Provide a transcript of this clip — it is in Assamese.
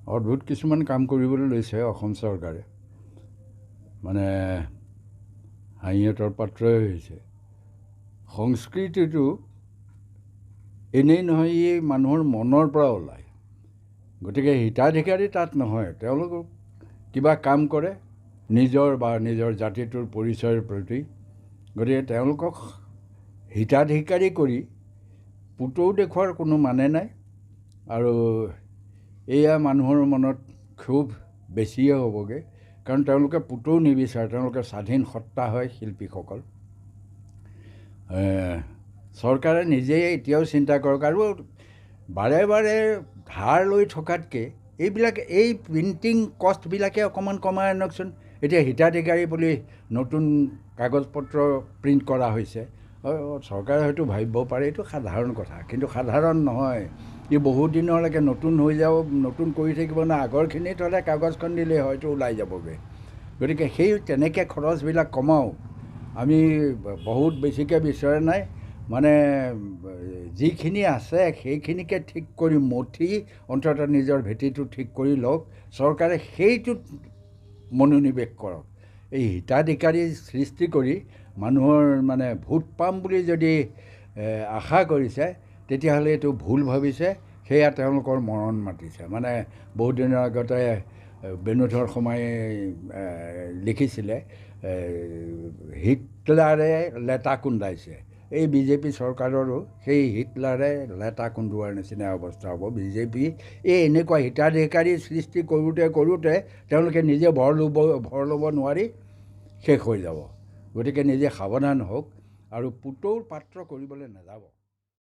অদ্ভুত কিছুমান কাম কৰিবলৈ লৈছে অসম চৰকাৰে মানে হাঁহিয়তৰ পাত্ৰই হৈছে সংস্কৃতিটো এনেই নহয় এই মানুহৰ মনৰ পৰা ওলায় গতিকে হিতাধিকাৰী তাত নহয় তেওঁলোক কিবা কাম কৰে নিজৰ বা নিজৰ জাতিটোৰ পৰিচয়ৰ প্ৰতি গতিকে তেওঁলোকক হিতাধিকাৰী কৰি পুতৌ দেখুৱাৰ কোনো মানে নাই আৰু এয়া মানুহৰ মনত খুব বেছিয়ে হ'বগৈ কাৰণ তেওঁলোকে পুতৌ নিবিচাৰে তেওঁলোকে স্বাধীন সত্তা হয় শিল্পীসকল চৰকাৰে নিজেই এতিয়াও চিন্তা কৰক আৰু বাৰে বাৰে ধাৰ লৈ থকাতকৈ এই প্ৰিণ্টিং কষ্টবিলাকে অকণমান কমাই আনকচোন এতিয়া হিতাধিকাৰী বুলি নতুন কাগজ পত্ৰ প্ৰিণ্ট কৰা হৈছে চৰকাৰে হয়তো ভাবিব পাৰে এইটো সাধাৰণ কথা কিন্তু সাধাৰণ নহয় ই বহুত দিনলৈকে নতুন হৈ যাব নতুন কৰি থাকিব না আগৰখিনিত হ'লে কাগজখন দিলেই হয়তো ওলাই যাবগৈ গতিকে সেই তেনেকৈ খৰচবিলাক কমাওঁ আমি বহুত বেছিকৈ বিচৰা নাই মানে যিখিনি আছে সেইখিনিকে ঠিক কৰি মঠি অন্ততঃ নিজৰ ভেটিটো ঠিক কৰি লওক চৰকাৰে সেইটোত মনোনিৱেশ কৰক এই হিতাধিকাৰী সৃষ্টি কৰি মানুহৰ মানে ভোট পাম বুলি যদি আশা কৰিছে তেতিয়াহ'লে এইটো ভুল ভাবিছে সেয়া তেওঁলোকৰ মৰণ মাতিছে মানে বহুত দিনৰ আগতে বেণুধৰ শৰ্মাই লিখিছিলে হিটলাৰে লেটা কুন্দাইছে এই বিজেপি চৰকাৰৰো সেই হিটলাৰে লেটা কুন্দোৱাৰ নিচিনা অৱস্থা হ'ব বিজেপি এই এনেকুৱা হিতাধিকাৰী সৃষ্টি কৰোঁতে তেওঁলোকে নিজে ভৰ ল'ব নোৱাৰি শেষ হৈ যাব গতিকে নিজে সাৱধান হওক আৰু পুতৌৰ পাত্ৰ কৰিবলৈ নাযাব